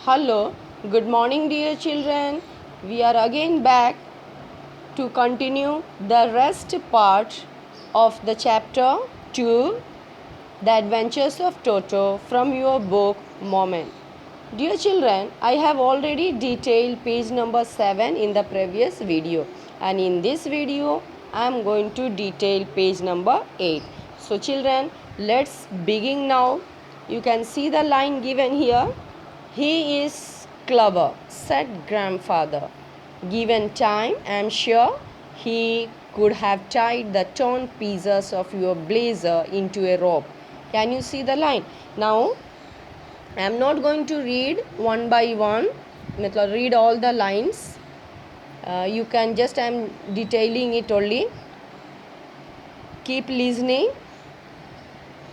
Hello, good morning, dear children. We are again back to continue the rest part of the chapter 2, The Adventures of Toto, from your book Moment. Dear children, I have already detailed page number 7 in the previous video, and in this video I am going to detail page number 8. So children, let's begin now. You can see the line given here. He is clever, said grandfather. Given time, I am sure he could have tied the torn pieces of your blazer into a rope. Can you see the line? Now, I am not going to read one by one, read all the lines. You can just, I am detailing it only. Keep listening.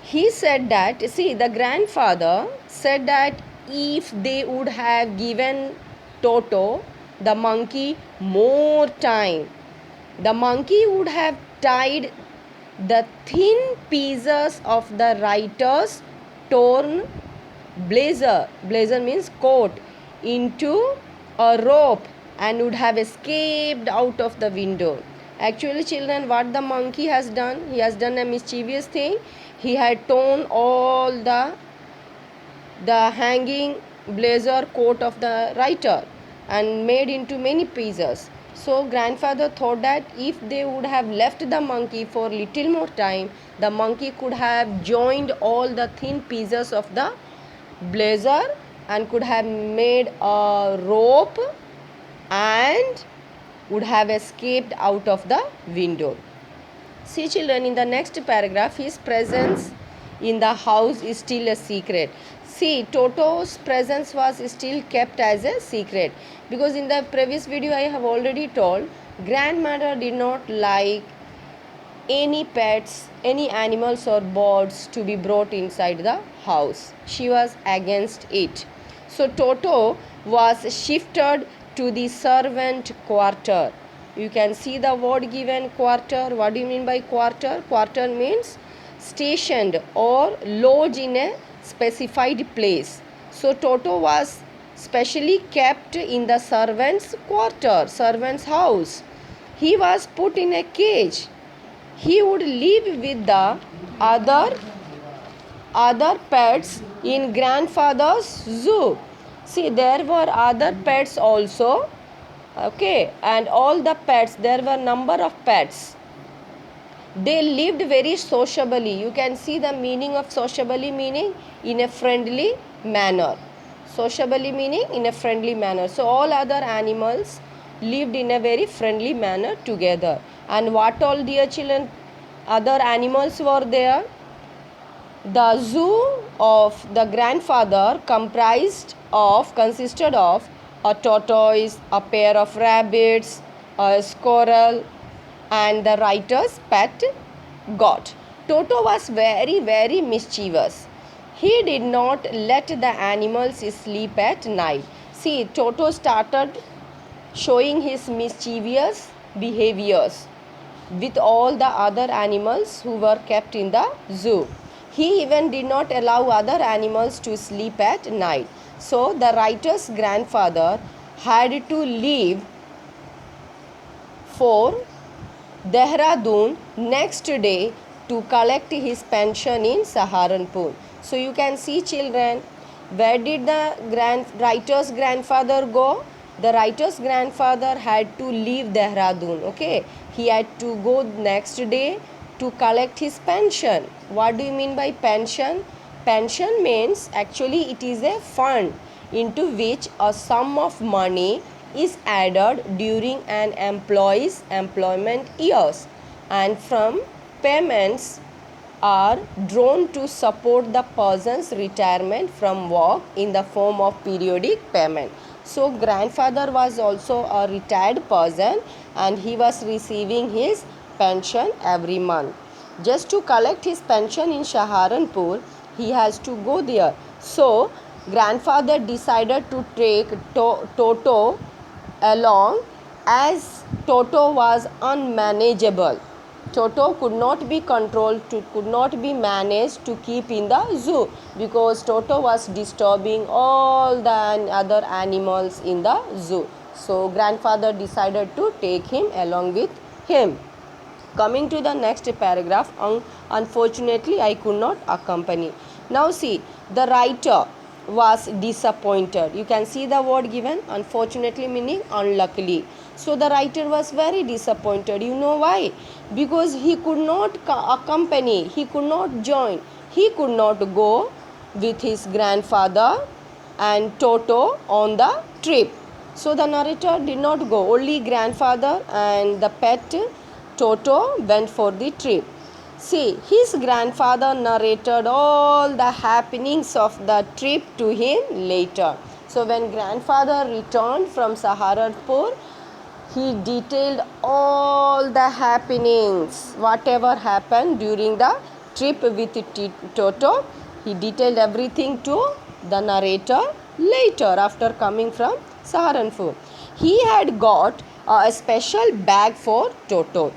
He said that, see, the grandfather said that if they would have given Toto, the monkey, more time, the monkey would have tied the thin pieces of the writer's torn blazer means coat, into a rope and would have escaped out of the window. Actually, children, what the monkey has done, he has done a mischievous thing. He had torn all the hanging blazer coat of the writer and made into many pieces. So grandfather thought that if they would have left the monkey for little more time, the monkey could have joined all the thin pieces of the blazer and could have made a rope and would have escaped out of the window. See children, in the next paragraph, his presence in the house is still a secret. See, Toto's presence was still kept as a secret, because in the previous video I have already told, grandmother did not like any pets, any animals or birds to be brought inside the house. She was against it. So Toto was shifted to the servant quarter. You can see the word given, quarter. What do you mean by quarter? Quarter means stationed or lodged in a specified place. So Toto was specially kept in the servant's quarter, servant's house. He was put in a cage. He would live with the other pets in grandfather's zoo. See, there were other pets also. Okay, and all the pets, there were number of pets. They lived very sociably. You can see the meaning of sociably, meaning in a friendly manner. Sociably meaning in a friendly manner. So all other animals lived in a very friendly manner together. And what all, dear children, other animals were there? The zoo of the grandfather consisted of a tortoise, a pair of rabbits, a squirrel, and the writer's pet goat. Toto was very, very mischievous. He did not let the animals sleep at night. See, Toto started showing his mischievous behaviors with all the other animals who were kept in the zoo. He even did not allow other animals to sleep at night. So the writer's grandfather had to leave for Dehradun next day to collect his pension in Saharanpur. So you can see children, where did the writer's grandfather go? The writer's grandfather had to leave Dehradun. Okay, he had to go next day to collect his pension. What do you mean by pension? Pension means actually it is a fund into which a sum of money is added during an employee's employment years, and from payments are drawn to support the person's retirement from work in the form of periodic payment. So grandfather was also a retired person and he was receiving his pension every month. Just to collect his pension in Saharanpur, he has to go there. So grandfather decided to take Toto along, as Toto was unmanageable. Toto could not be controlled, could not be managed to keep in the zoo because Toto was disturbing all the other animals in the zoo. So grandfather decided to take him along with him. Coming to the next paragraph, unfortunately I could not accompany. Now see, the writer was disappointed. You can see the word given, unfortunately meaning unluckily. So the writer was very disappointed. You know why? Because he could not accompany, he could not join, he could not go with his grandfather and Toto on the trip. So the narrator did not go, only grandfather and the pet Toto went for the trip. See, his grandfather narrated all the happenings of the trip to him later. So when grandfather returned from Saharanpur, he detailed all the happenings, whatever happened during the trip with Toto. He detailed everything to the narrator later after coming from Saharanpur. He had got a special bag for Toto.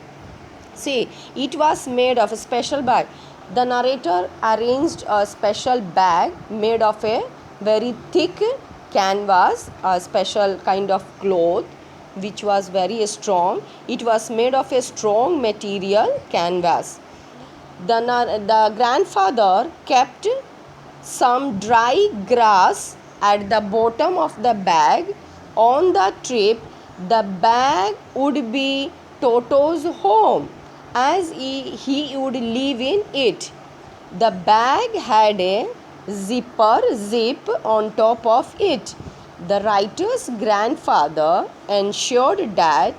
See, it was made of a special bag. The narrator arranged a special bag made of a very thick canvas, a special kind of cloth which was very strong. It was made of a strong material canvas. The grandfather kept some dry grass at the bottom of the bag. On the trip, the bag would be Toto's home as he would live in it. The bag had a zip on top of it. The writer's grandfather ensured that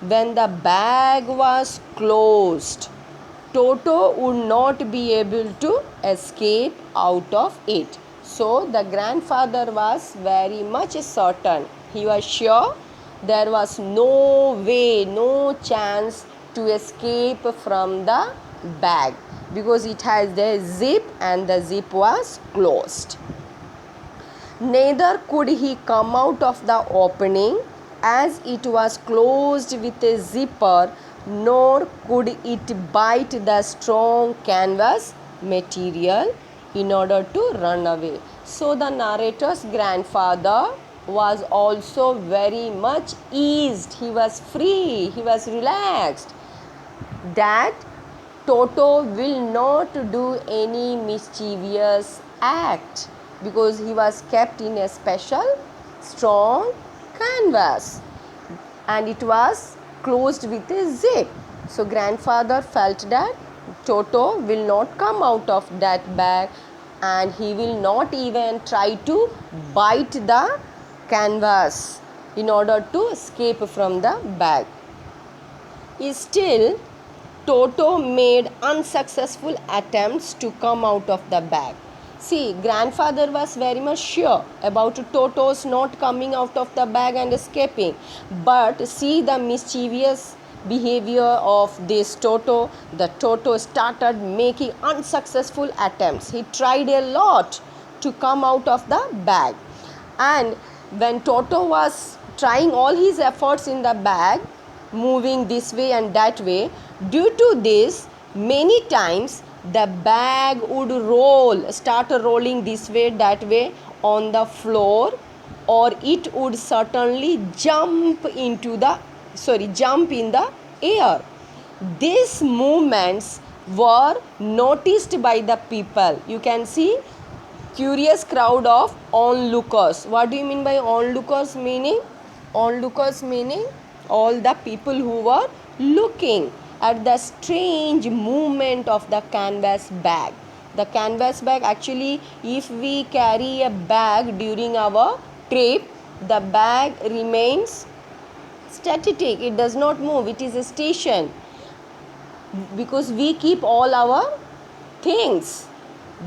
when the bag was closed, Toto would not be able to escape out of it. So the grandfather was very much certain. He was sure there was no way, no chance to escape from the bag because it has the zip and the zip was closed. Neither could he come out of the opening as it was closed with a zipper, nor could it bite the strong canvas material in order to run away. So the narrator's grandfather was also very much eased. He was free, he was relaxed that Toto will not do any mischievous act because he was kept in a special strong canvas and it was closed with a zip. So grandfather felt that Toto will not come out of that bag and he will not even try to bite the canvas in order to escape from the bag. Still, Toto made unsuccessful attempts to come out of the bag. See, grandfather was very much sure about Toto's not coming out of the bag and escaping. But see the mischievous behavior of this Toto. The Toto started making unsuccessful attempts. He tried a lot to come out of the bag. And when Toto was trying all his efforts in the bag, moving this way and that way, due to this, many times the bag would start rolling this way, that way on the floor, or it would certainly jump in the air. These movements were noticed by the people. You can see curious crowd of onlookers. What do you mean by onlookers? Onlookers meaning all the people who were looking at the strange movement of the canvas bag. The canvas bag, actually, if we carry a bag during our trip, the bag remains static. It does not move. It is a station because we keep all our things.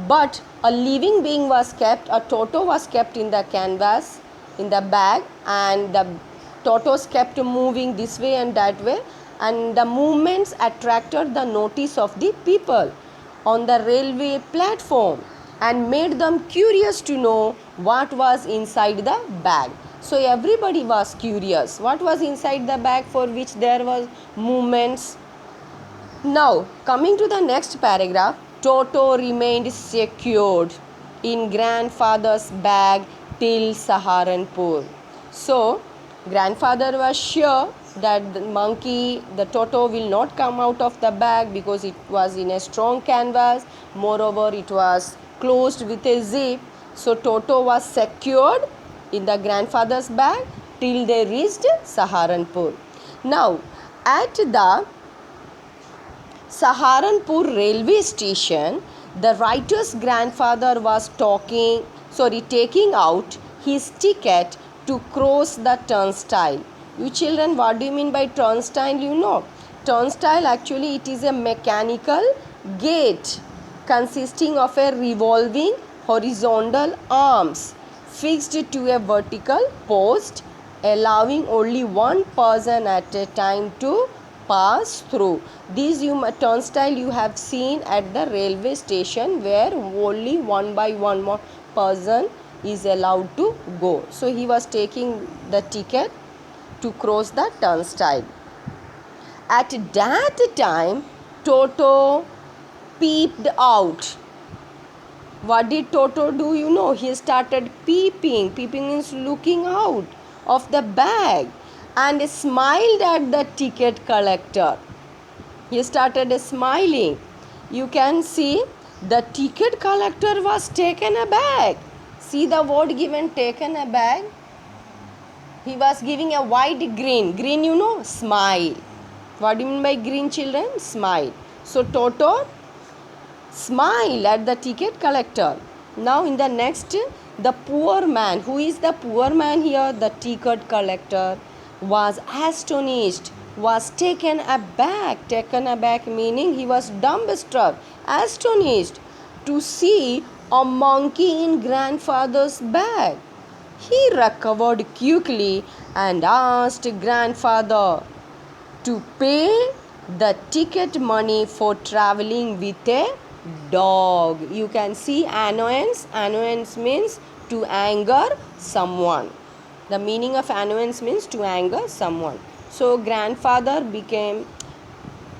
But a living being was kept, a Toto was kept in the canvas, in the bag, and the Totos kept moving this way and that way, and the movements attracted the notice of the people on the railway platform and made them curious to know what was inside the bag. So everybody was curious what was inside the bag for which there was movements. Now, coming to the next paragraph, Toto remained secured in grandfather's bag till Saharanpur. So, grandfather was sure that the Toto will not come out of the bag because it was in a strong canvas. Moreover, it was closed with a zip. So, Toto was secured in the grandfather's bag till they reached Saharanpur. Now, at the Saharanpur railway station, the writer's grandfather was taking out his ticket to cross the turnstile. You children, what do you mean by turnstile? You know, turnstile actually it is a mechanical gate consisting of a revolving horizontal arms fixed to a vertical post, allowing only one person at a time to pass through. These turnstile you have seen at the railway station where only one by one more person is allowed to go. So he was taking the ticket to cross the turnstile. At that time, Toto peeped out. What did Toto do? You know, he started peeping. Peeping means looking out of the bag and smiled at the ticket collector. He started smiling. You can see the ticket collector was taken aback. See the word given, taken aback. He was giving a wide grin. Grin, you know, smile. What do you mean by grin, children? Smile. So Toto smile at the ticket collector. Now in the next, the poor man. Who is the poor man here? The ticket collector was astonished, was taken aback. Taken aback meaning he was dumbstruck, astonished to see a monkey in grandfather's bag. He recovered quickly and asked grandfather to pay the ticket money for traveling with a dog. You can see annoyance. Annoyance means to anger someone. The meaning of annoyance means to anger someone. So grandfather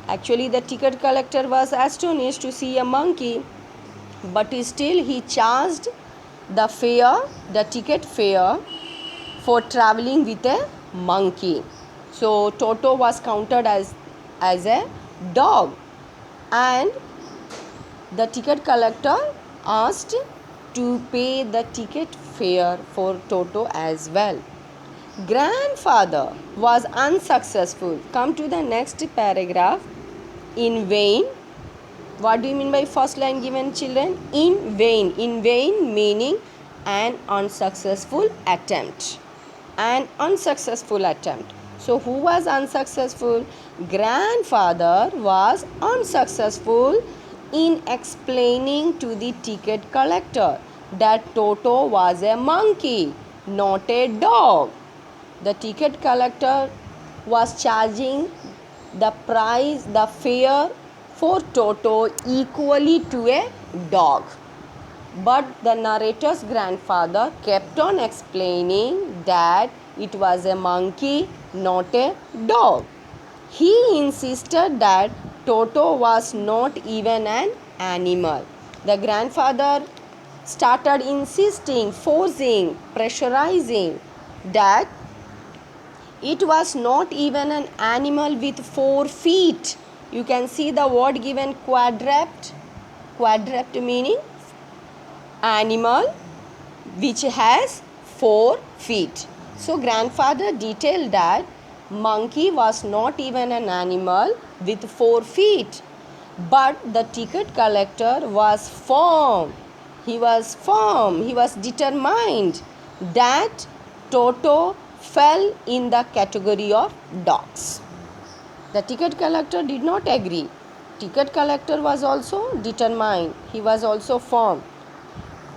actually the ticket collector was astonished to see a monkey, but still he charged the fare, the ticket fare for traveling with a monkey. So Toto was counted as a dog, and the ticket collector asked to pay the ticket fare for Toto as well. Grandfather was unsuccessful. Come to the next paragraph. In vain. What do you mean by first line given, children? In vain. In vain meaning an unsuccessful attempt. An unsuccessful attempt. So who was unsuccessful? Grandfather was unsuccessful in explaining to the ticket collector that Toto was a monkey, not a dog. The ticket collector was charging the price, the fare for Toto equally to a dog. But the narrator's grandfather kept on explaining that it was a monkey, not a dog. He insisted that Toto was not even an animal. The grandfather started insisting, forcing, pressurizing that it was not even an animal with 4 feet. You can see the word given quadruped. Quadruped meaning animal which has 4 feet. So grandfather detailed that monkey was not even an animal with 4 feet. But the ticket collector was firm. He was firm. He was determined that Toto fell in the category of dogs. The ticket collector did not agree. Ticket collector was also determined. He was also firm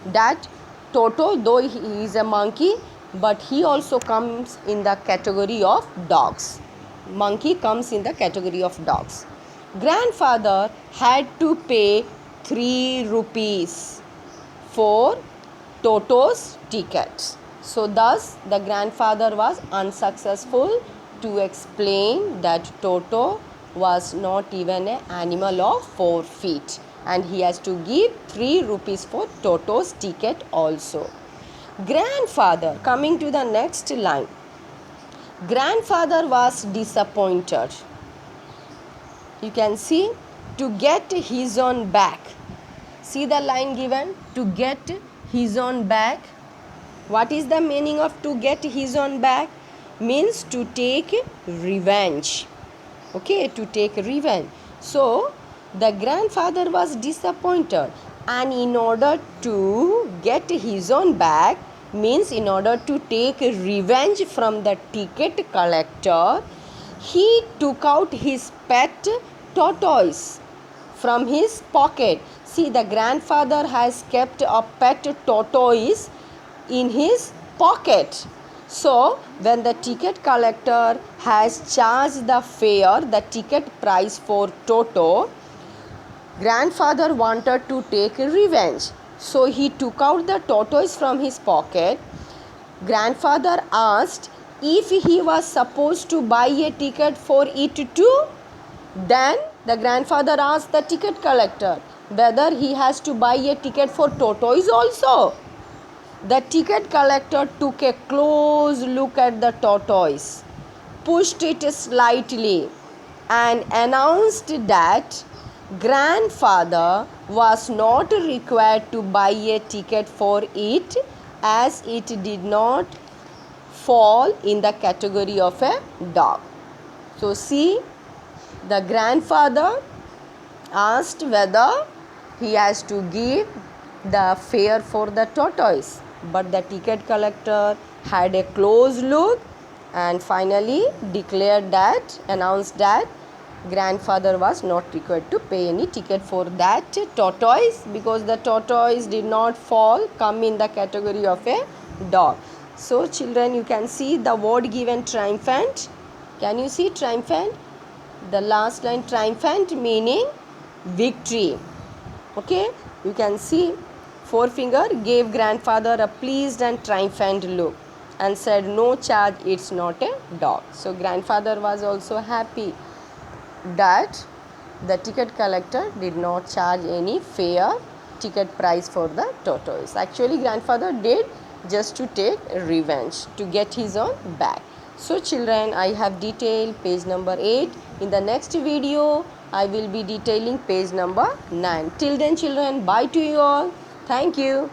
that Toto, though he is a monkey, but he also comes in the category of dogs. Monkey comes in the category of dogs. Grandfather had to pay 3 rupees for Toto's ticket. So thus the grandfather was unsuccessful to explain that Toto was not even an animal of 4 feet, and he has to give 3 rupees for Toto's ticket also. Grandfather, coming to the next line. Grandfather was disappointed. You can see, to get his own back. See the line given, to get his own back. What is the meaning of to get his own back? Means to take revenge. Okay, to take revenge. So the grandfather was disappointed, and in order to get his own back, means in order to take revenge from the ticket collector, he took out his pet tortoise from his pocket. See, the grandfather has kept a pet tortoise in his pocket. So when the ticket collector has charged the fare, the ticket price for Toto, grandfather wanted to take revenge. So he took out the tortoise from his pocket. Grandfather asked if he was supposed to buy a ticket for it too. Then the grandfather asked the ticket collector whether he has to buy a ticket for tortoise also. The ticket collector took a close look at the tortoise, pushed it slightly, and announced that grandfather was not required to buy a ticket for it, as it did not fall in the category of a dog. So see, the grandfather asked whether he has to give the fare for the tortoise, but the ticket collector had a close look and finally announced that grandfather was not required to pay any ticket for that tortoise, because the tortoise did not come in the category of a dog. So children, you can see the word given triumphant. Can you see triumphant? The last line, triumphant, meaning victory. Okay, you can see forefinger gave grandfather a pleased and triumphant look and said, no charge, it's not a dog. So grandfather was also happy that the ticket collector did not charge any fare ticket price for the tortoise. Actually grandfather did just to take revenge, to get his own back. So children, I have detailed page number 8. In the next video I will be detailing page number 9. Till then children, bye to you all. Thank you.